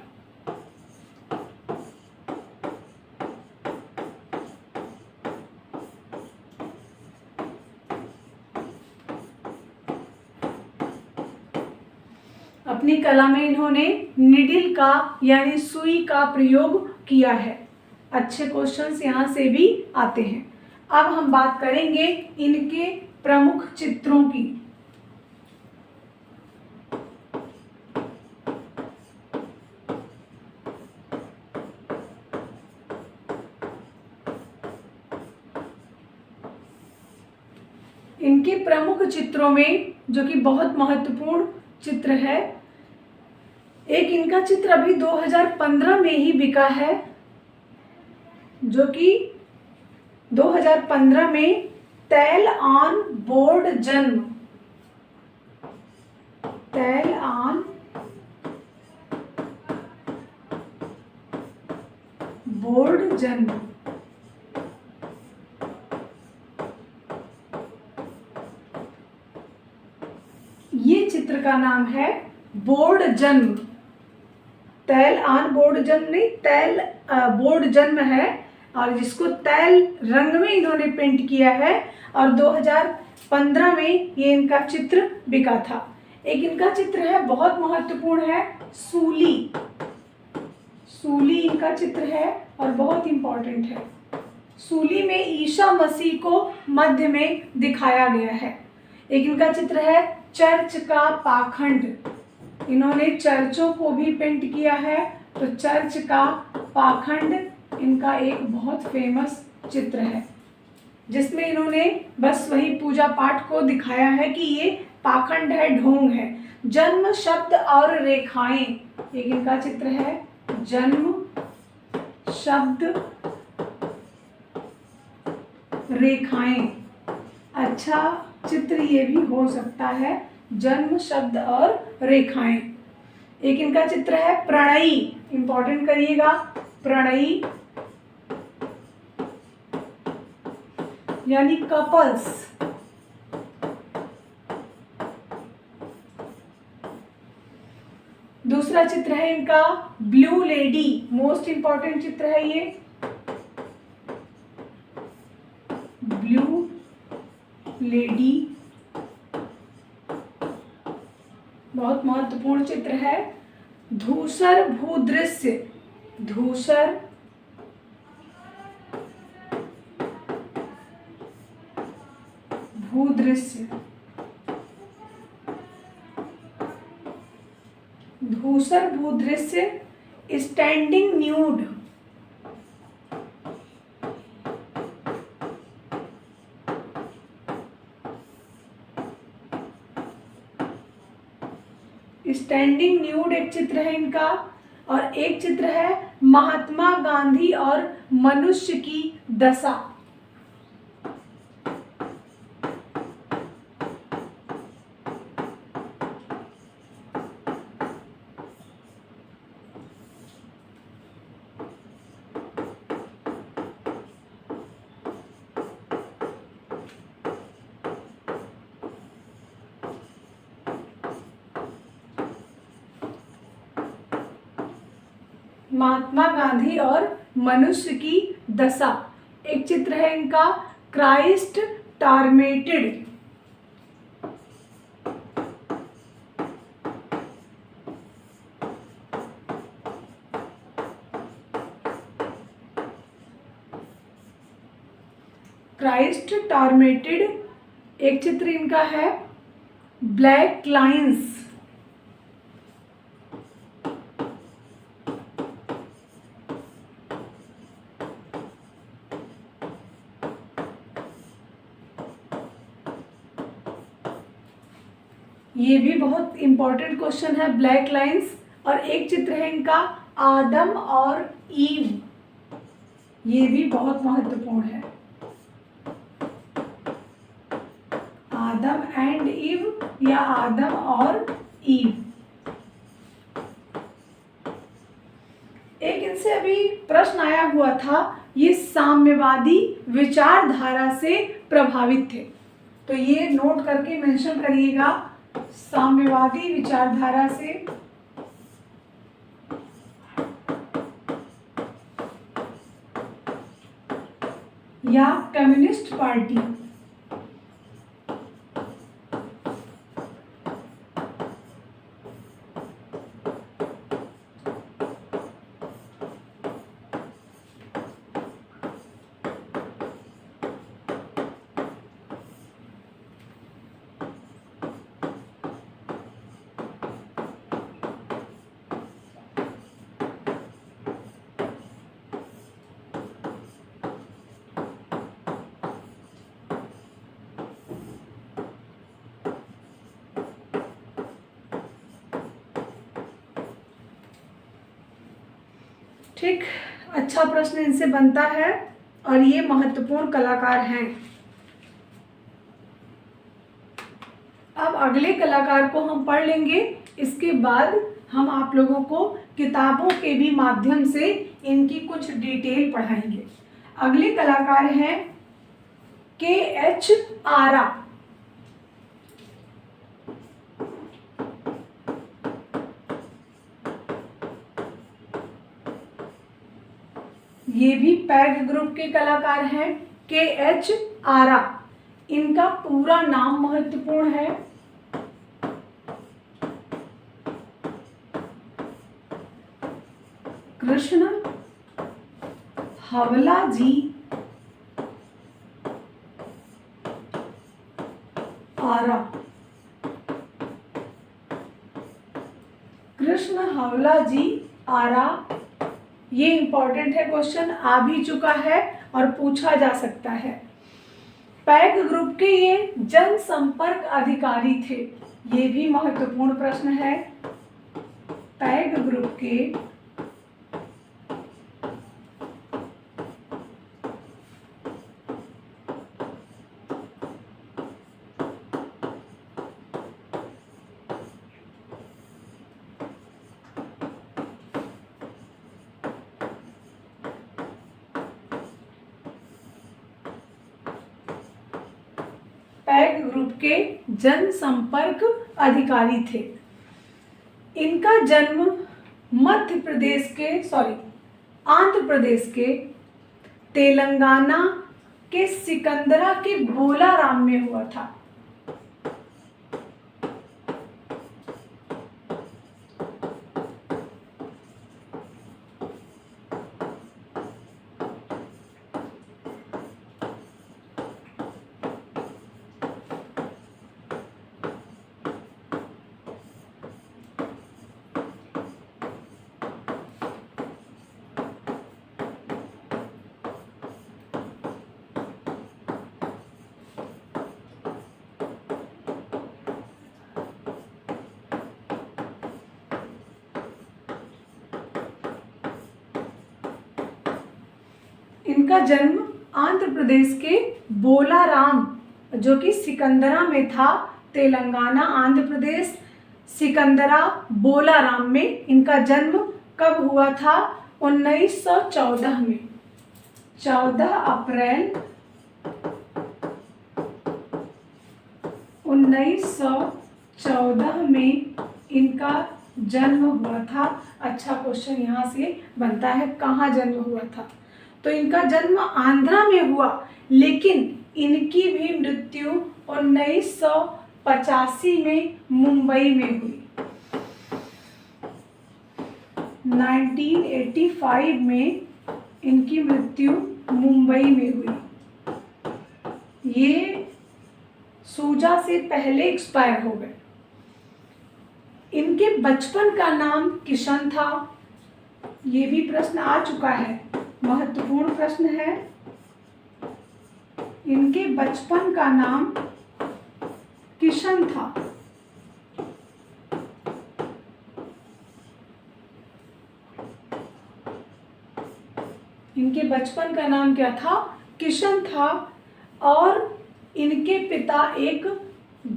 अपनी कला में इन्होंने निडिल का यानी सुई का प्रयोग किया है। अच्छे क्वेश्चंस यहाँ से भी आते हैं। अब हम बात करेंगे इनके प्रमुख चित्रों की। इनके प्रमुख चित्रों में जो कि बहुत महत्वपूर्ण चित्र है, एक इनका चित्र अभी 2015 में ही बिका है, जो कि 2015 में तैल ऑन बोर्ड जन्म, तैल ऑन बोर्ड जन्म, चित्र का नाम है बोर्ड जन्म। तैल आन बोर्ड जन्म नहीं, तैल बोर्ड जन्म है, और जिसको तैल रंग में इन्होंने पेंट किया है, और 2015 में ये इनका चित्र बिका था। एक इनका चित्र है बहुत महत्वपूर्ण है, सूली। सूली इनका चित्र है और बहुत इंपॉर्टेंट है। सूली में ईसा मसीह को मध्य में दिखाया गया है। एक इनका चित्र है चर्च का पाखंड। इन्होंने चर्चों को भी पेंट किया है, तो चर्च का पाखंड इनका एक बहुत फेमस चित्र है, जिसमें इन्होंने बस वही पूजा पाठ को दिखाया है कि ये पाखंड है, ढोंग है। जन्म, शब्द और रेखाएं, एक इनका चित्र है जन्म, शब्द, रेखाएं। अच्छा चित्र ये भी हो सकता है, जन्म, शब्द और रेखाएं। एक इनका चित्र है प्रणयी, इंपॉर्टेंट करिएगा, प्रणयी यानी कपल्स। दूसरा चित्र है इनका ब्लू लेडी, मोस्ट इंपॉर्टेंट चित्र है ये, ब्लू लेडी, बहुत महत्वपूर्ण चित्र है। धूसर भूदृश्य, धूसर भूदृश्य, धूसर भूदृश्य, स्टैंडिंग न्यूड, स्टैंडिंग न्यूड एक चित्र है इनका। और एक चित्र है महात्मा गांधी और मनुष्य की दशा। महात्मा गांधी और मनुष्य की दशा। एक चित्र है इनका क्राइस्ट टॉर्मेटेड, क्राइस्ट टॉर्मेटेड। एक चित्र इनका है ब्लैक लाइन्स, ये भी बहुत इंपॉर्टेंट क्वेश्चन है, ब्लैक लाइंस। और एक चित्र है इनका आदम और ईव, ये भी बहुत महत्वपूर्ण है, आदम एंड ईव या आदम और ईव। एक इनसे अभी प्रश्न आया हुआ था, ये साम्यवादी विचारधारा से प्रभावित थे, तो ये नोट करके मेंशन करिएगा, साम्यवादी विचारधारा से या कम्युनिस्ट पार्टी। ठीक, अच्छा प्रश्न इनसे बनता है और ये महत्वपूर्ण कलाकार हैं। अब अगले कलाकार को हम पढ़ लेंगे, इसके बाद हम आप लोगों को किताबों के भी माध्यम से इनकी कुछ डिटेल पढ़ाएंगे। अगले कलाकार हैं के एच आरा। ये भी पैग ग्रुप के कलाकार हैं। KH आरा, इनका पूरा नाम महत्वपूर्ण है। कृष्ण हवला जी आरा। कृष्ण हवला जी आरा, ये इंपॉर्टेंट है, क्वेश्चन आ भी चुका है और पूछा जा सकता है। पैग ग्रुप के ये जनसंपर्क अधिकारी थे, ये भी महत्वपूर्ण प्रश्न है। पैग ग्रुप के पैग ग्रुप के जनसंपर्क अधिकारी थे। इनका जन्म आंध्र प्रदेश के तेलंगाना के सिकंदरा के बोलाराम में हुआ था। इनका जन्म आंध्र प्रदेश के बोलाराम, जो कि सिकंदरा में था, तेलंगाना आंध्र प्रदेश सिकंदरा बोलाराम में इनका जन्म कब हुआ था? 1914 में। 14 अप्रैल 1914 में इनका जन्म हुआ था। अच्छा क्वेश्चन यहाँ से बनता है, कहाँ जन्म हुआ था? तो इनका जन्म आंध्रा में हुआ, लेकिन इनकी भी मृत्यु 1985 में मुंबई में हुई। 1985 में इनकी मृत्यु मुंबई में हुई। ये सूजा से पहले एक्सपायर हो गए। इनके बचपन का नाम किशन था, ये भी प्रश्न आ चुका है, महत्वपूर्ण प्रश्न है। इनके बचपन का नाम किशन था। इनके बचपन का नाम क्या था? किशन था। और इनके पिता एक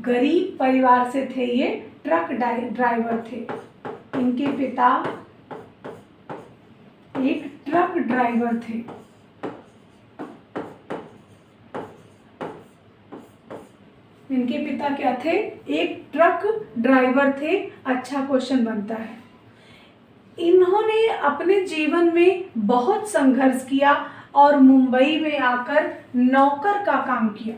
गरीब परिवार से थे, ये ट्रक ड्राइवर थे। इनके पिता एक ट्रक ड्राइवर थे। इनके पिता क्या थे? एक ट्रक ड्राइवर थे। अच्छा क्वेश्चन बनता है। इन्होंने अपने जीवन में बहुत संघर्ष किया और मुंबई में आकर नौकर का काम किया।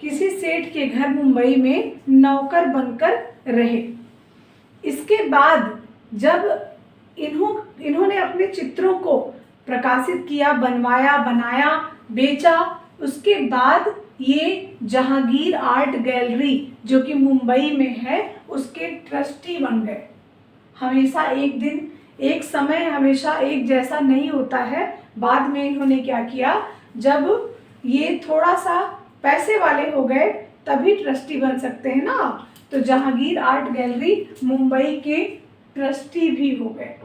किसी सेठ के घर मुंबई में नौकर बनकर रहे। इसके बाद जब इन्होंने अपने चित्रों को प्रकाशित किया, बनवाया, बनाया, बेचा। उसके बाद ये जहांगीर आर्ट गैलरी जो कि मुंबई में है उसके ट्रस्टी बन गए। हमेशा एक समय हमेशा एक जैसा नहीं होता है। बाद में इन्होंने क्या किया, जब ये थोड़ा सा पैसे वाले हो गए तभी ट्रस्टी बन सकते हैं ना। तो जहांगीर आर्ट गैलरी मुंबई के ट्रस्टी भी हो गए।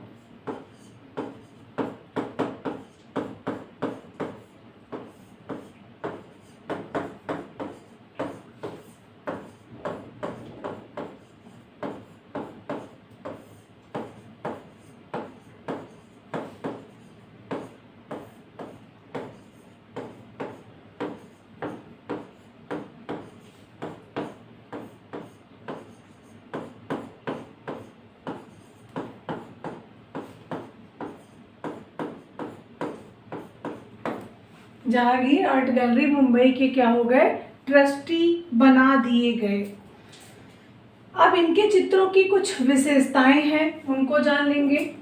जहांगीर आर्ट गैलरी मुंबई के क्या हो गए, ट्रस्टी बना दिए गए। अब इनके चित्रों की कुछ विशेषताएं हैं, उनको जान लेंगे।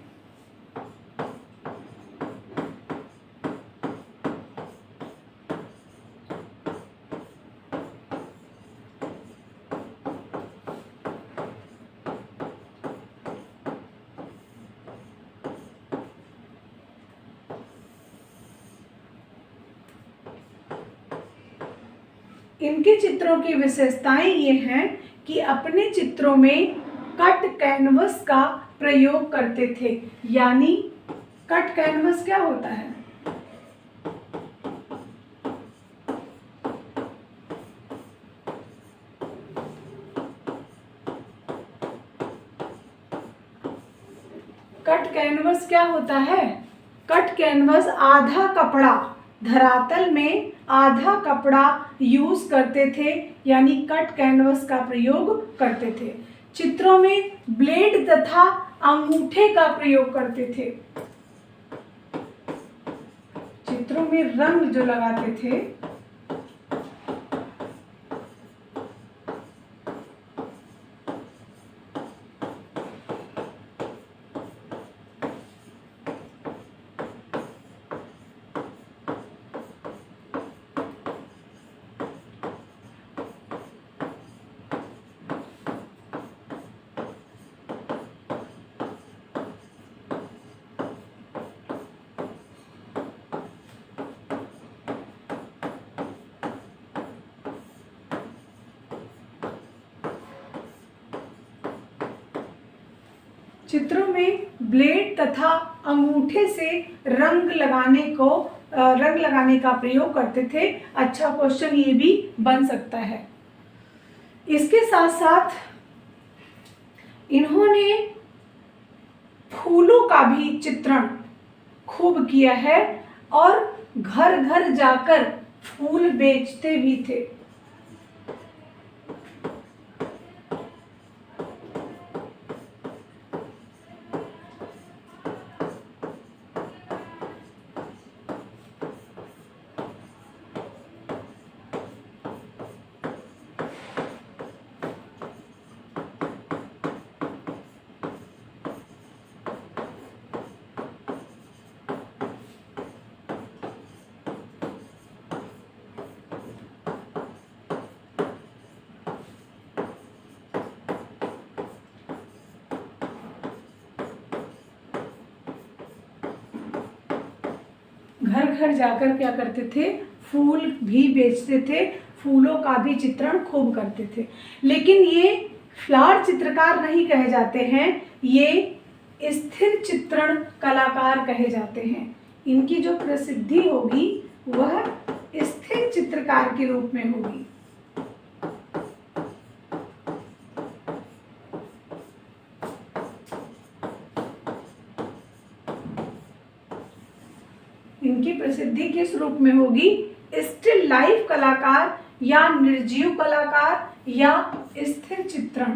इनके चित्रों की विशेषताएं ये हैं कि अपने चित्रों में कट कैनवस का प्रयोग करते थे। यानी कट कैनवस क्या होता है? कट कैनवस क्या होता है? कट कैनवस आधा कपड़ा, धरातल में आधा कपड़ा यूज करते थे, यानी कट कैनवस का प्रयोग करते थे। चित्रों में ब्लेड तथा अंगूठे का प्रयोग करते थे। चित्रों में रंग जो लगाते थे चित्रों में ब्लेड तथा अंगूठे से रंग लगाने का प्रयोग करते थे। अच्छा क्वेश्चन ये भी बन सकता है। इसके साथ साथ इन्होंने फूलों का भी चित्रण खूब किया है और घर घर जाकर फूल बेचते भी थे। घर घर जाकर क्या करते थे, फूल भी बेचते थे, फूलों का भी चित्रण खूब करते थे। लेकिन ये फ्लावर चित्रकार नहीं कहे जाते हैं, ये स्थिर चित्रण कलाकार कहे जाते हैं। इनकी जो प्रसिद्धि होगी वह स्थिर चित्रकार के रूप में होगी। इनकी प्रसिद्धि किस रूप में होगी? स्टिल लाइफ कलाकार या निर्जीव कलाकार या स्थिर चित्रण।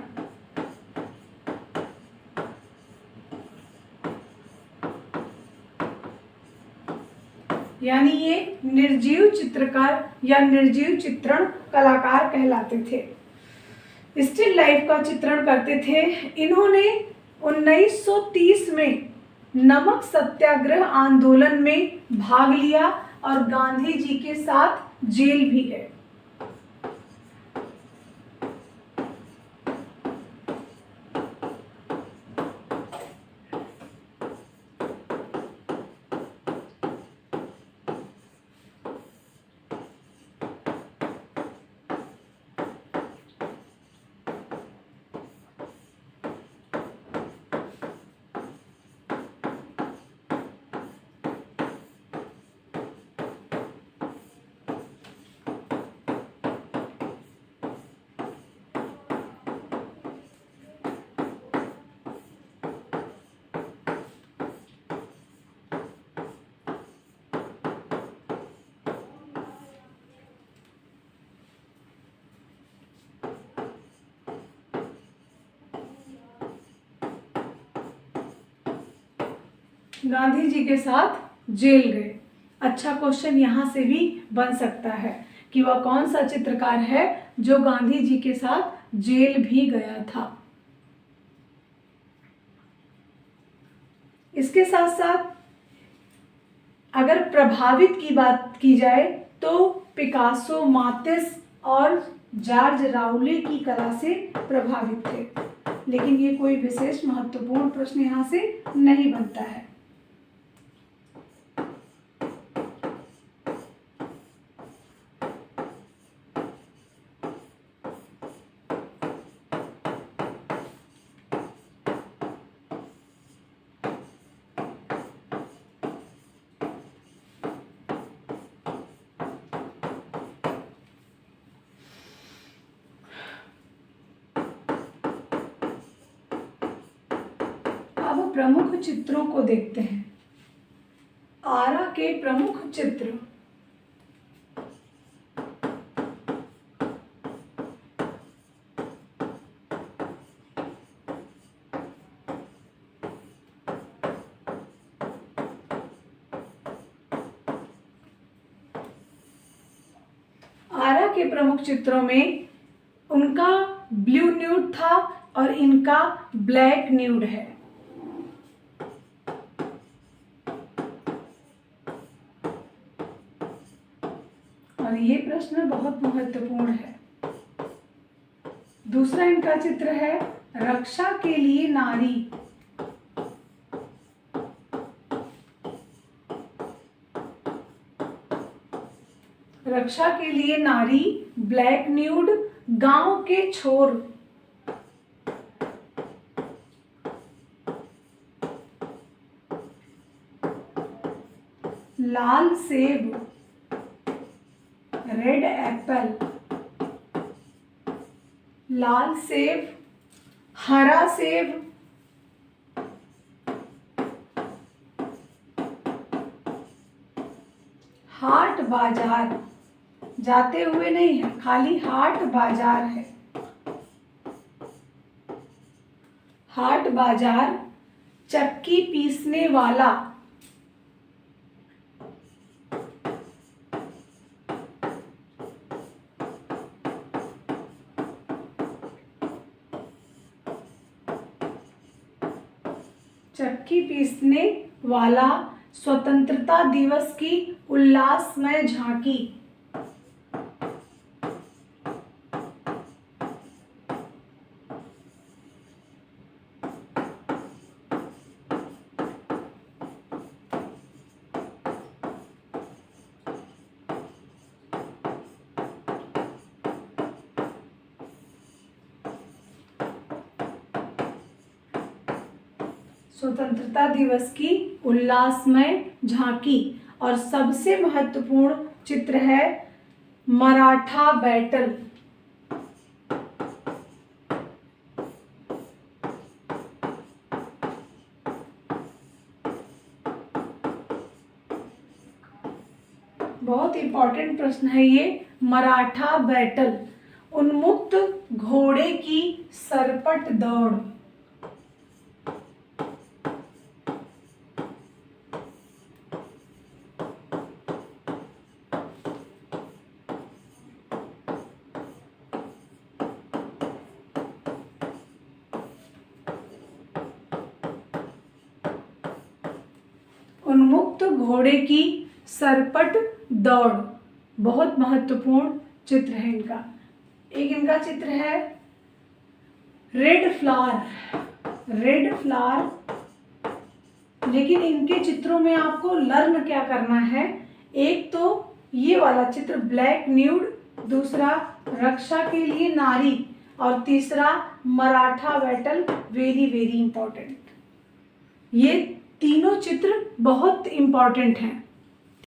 यानी ये निर्जीव चित्रकार या निर्जीव चित्रण कलाकार कहलाते थे। स्टिल लाइफ का चित्रण करते थे। इन्होंने 1930 में नमक सत्याग्रह आंदोलन में भाग लिया और गांधी जी के साथ जेल भी गए। गांधी जी के साथ जेल गए। अच्छा क्वेश्चन यहाँ से भी बन सकता है कि वह कौन सा चित्रकार है जो गांधी जी के साथ जेल भी गया था। इसके साथ साथ अगर प्रभावित की बात की जाए तो पिकासो, मातिस और जॉर्ज राउले की कला से प्रभावित थे, लेकिन ये कोई विशेष महत्वपूर्ण प्रश्न यहाँ से नहीं बनता है। अब प्रमुख चित्रों को देखते हैं। आरा के प्रमुख चित्र आरा के प्रमुख चित्रों में उनका ब्लू न्यूड था और इनका ब्लैक न्यूड है। और ये प्रश्न बहुत महत्वपूर्ण है। दूसरा इनका चित्र है रक्षा के लिए नारी। रक्षा के लिए नारी, ब्लैक न्यूड, गांव के छोर। लाल सेब, रेड एप्पल। लाल सेब, हरा सेब, हाट बाजार। जाते हुए नहीं है, खाली हाट बाजार है। हाट बाजार, चक्की पीसने वाला। चक्की पीसने वाला, स्वतंत्रता दिवस की उल्लासमय झांकी। स्वतंत्रता दिवस की उल्लासमय झांकी। और सबसे महत्वपूर्ण चित्र है मराठा बैटल। बहुत इंपॉर्टेंट प्रश्न है ये। मराठा बैटल, उन्मुक्त घोड़े की सरपट दौड़। उन्मुक्त घोड़े की सरपट दौड़, बहुत महत्वपूर्ण चित्र है इनका। एक इनका चित्र है रेड फ्लावर, रेड फ्लावर। लेकिन इनके चित्रों में आपको लर्न क्या करना है, एक तो ये वाला चित्र ब्लैक न्यूड, दूसरा रक्षा के लिए नारी, और तीसरा Maratha battle, very very important. ये तीनों चित्र बहुत इंपॉर्टेंट हैं।